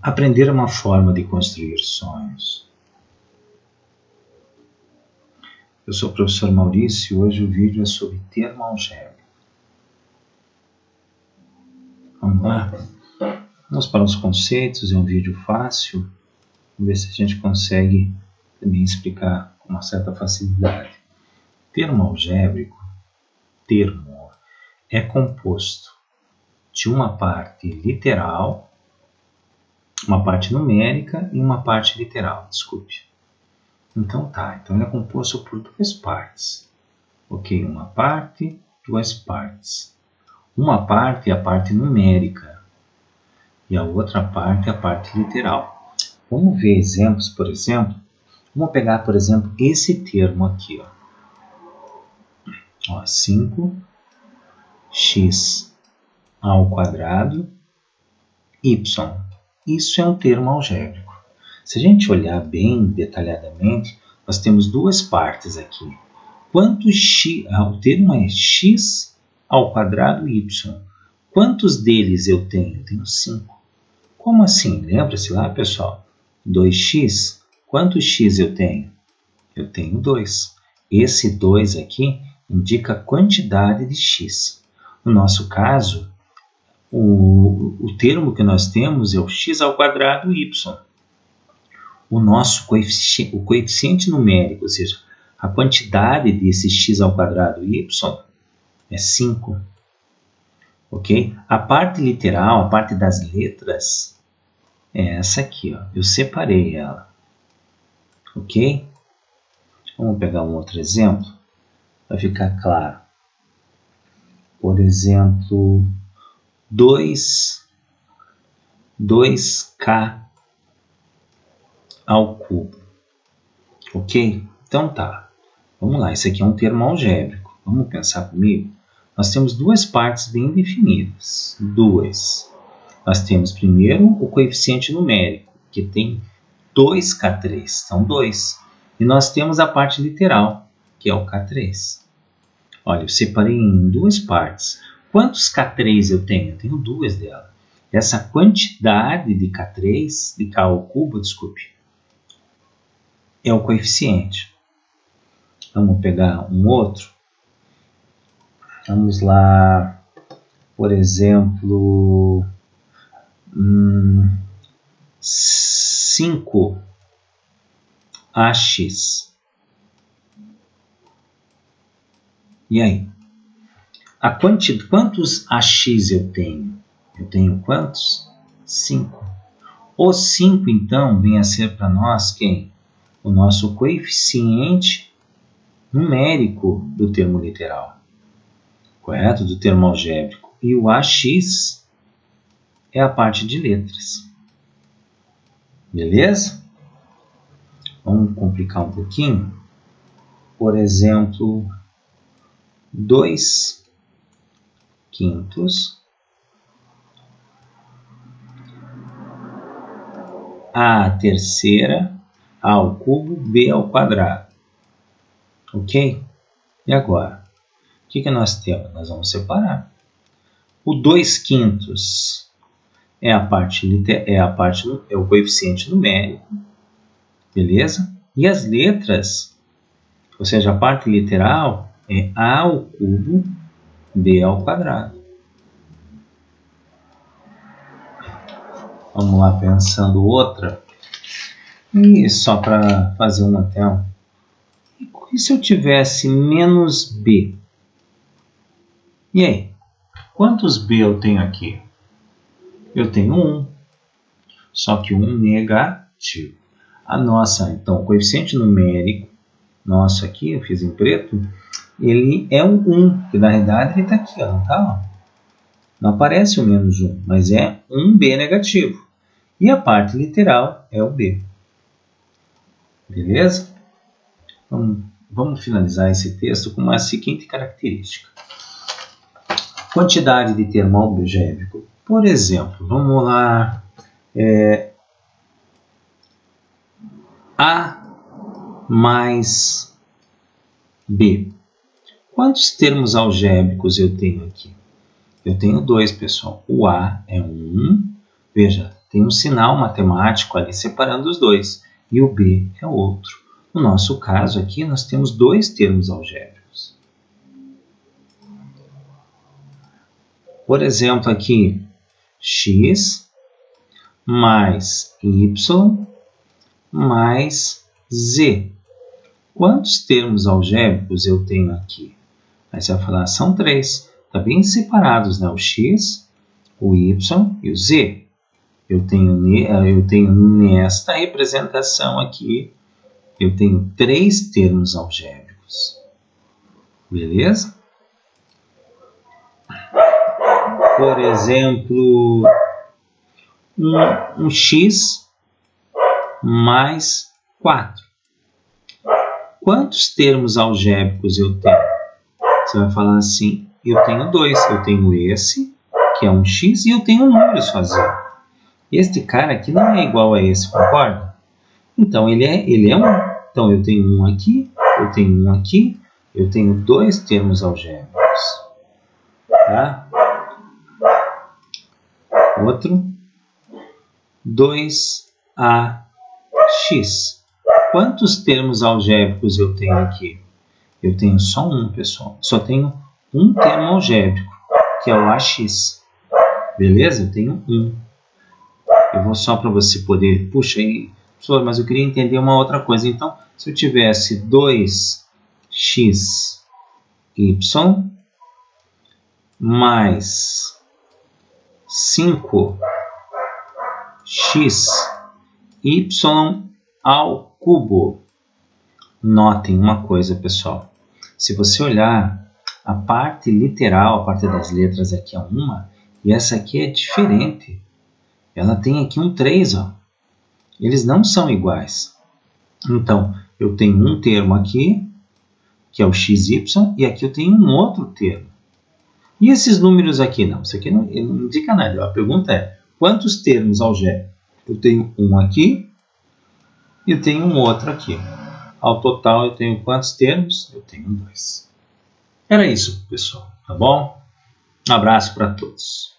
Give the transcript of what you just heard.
Aprender uma forma de construir sonhos. Eu sou o professor Maurício e hoje o vídeo é sobre termo algébrico. Vamos lá? Vamos para os conceitos, é um vídeo fácil. Vamos ver se a gente consegue também explicar com uma certa facilidade. Termo algébrico, é composto de uma parte literal, uma parte numérica e uma parte literal, desculpe. Então ele é composto por duas partes. Ok, uma parte, duas partes. Uma parte é a parte numérica e a outra parte é a parte literal. Vamos ver exemplos, por exemplo. Vamos pegar, por exemplo, esse termo aqui, ó, 5x ao quadrado y. Isso é um termo algébrico. Se a gente olhar bem detalhadamente, nós temos duas partes aqui. Quantos x, o termo é x ao quadrado y. Quantos deles eu tenho? Eu tenho 5. Como assim? Lembra-se lá, pessoal? 2x. Quantos x eu tenho? Eu tenho 2. Esse 2 aqui indica a quantidade de x. No nosso caso, o termo que nós temos é o x ao quadrado y. O nosso coeficiente numérico, ou seja, a quantidade desse x ao quadrado y é 5. Ok? A parte literal, a parte das letras, é essa aqui, ó. Eu separei ela. Ok? Vamos pegar um outro exemplo para ficar claro. Por exemplo, 2k ao cubo. Ok? Então vamos lá, isso aqui é um termo algébrico. Vamos pensar comigo? Nós temos duas partes bem definidas. Nós temos primeiro o coeficiente numérico, que tem 2k3, são 2. E nós temos a parte literal, que é o k3. Olha, eu separei em duas partes. Quantos k3 eu tenho? Eu tenho duas delas. Essa quantidade de k3, de k ao cubo, desculpe, é o coeficiente. Vamos pegar um outro. Vamos lá, por exemplo, 5ax. E aí? Quantos ax eu tenho? Eu tenho quantos? 5. O 5, então, vem a ser para nós quem? O nosso coeficiente numérico do termo literal. Correto? Do termo algébrico. E o ax é a parte de letras. Beleza? Vamos complicar um pouquinho. Por exemplo, 2/5 a terceira ao cubo b ao quadrado. Ok? E agora? O que nós temos? Nós vamos separar. O 2/5 é o coeficiente numérico. Beleza? E as letras, ou seja, a parte literal, é a ao cubo b ao quadrado. Vamos lá pensando outra. E só para fazer uma tela. E se eu tivesse menos b? E aí? Quantos b eu tenho aqui? Eu tenho 1. Só que 1 negativo. Então, o coeficiente numérico nosso aqui, eu fiz em preto, ele é um 1, que na realidade ele está aqui, ó, não tá? Não aparece o menos 1, mas é um b negativo. E a parte literal é o b. Beleza? Vamos finalizar esse texto com uma seguinte característica. Quantidade de termo algébrico. Por exemplo, vamos lá. A mais B. Quantos termos algébricos eu tenho aqui? Eu tenho 2, pessoal. O A é 1. Veja, tem um sinal matemático ali separando os dois. E o B é outro. No nosso caso aqui, nós temos 2 termos algébricos. Por exemplo, aqui, x mais y mais z. Quantos termos algébricos eu tenho aqui? Aí você vai falar, são 3. Está bem separados, né? O x, o y e o z. Eu tenho nesta representação aqui, eu tenho 3 termos algébricos. Beleza? Por exemplo, um x mais 4. Quantos termos algébricos eu tenho? Você vai falar assim, eu tenho 2. Eu tenho esse, que é um x, e eu tenho um número sozinho. Este cara aqui não é igual a esse, concorda? Então, ele é 1. Então, eu tenho 1 aqui, eu tenho 1 aqui, eu tenho 2 termos algébricos. Tá? Outro. 2ax. Quantos termos algébricos eu tenho aqui? Eu tenho só um, pessoal. Só tenho um termo algébrico, que é o ax. Beleza? Eu tenho 1. Eu vou só para você poder... Puxa aí, professor, mas eu queria entender uma outra coisa. Então, se eu tivesse 2xy mais 5xy ao cubo. Notem uma coisa, pessoal. Se você olhar a parte literal, a parte das letras aqui é uma, e essa aqui é diferente. Ela tem aqui um 3, ó. Eles não são iguais. Então, eu tenho um termo aqui, que é o xy, e aqui eu tenho um outro termo. E esses números aqui? Não, isso aqui não indica nada. A pergunta é, quantos termos algébricos? Eu tenho um aqui e eu tenho um outro aqui. Ao total, eu tenho quantos termos? Eu tenho 2. Era isso, pessoal. Tá bom? Um abraço para todos.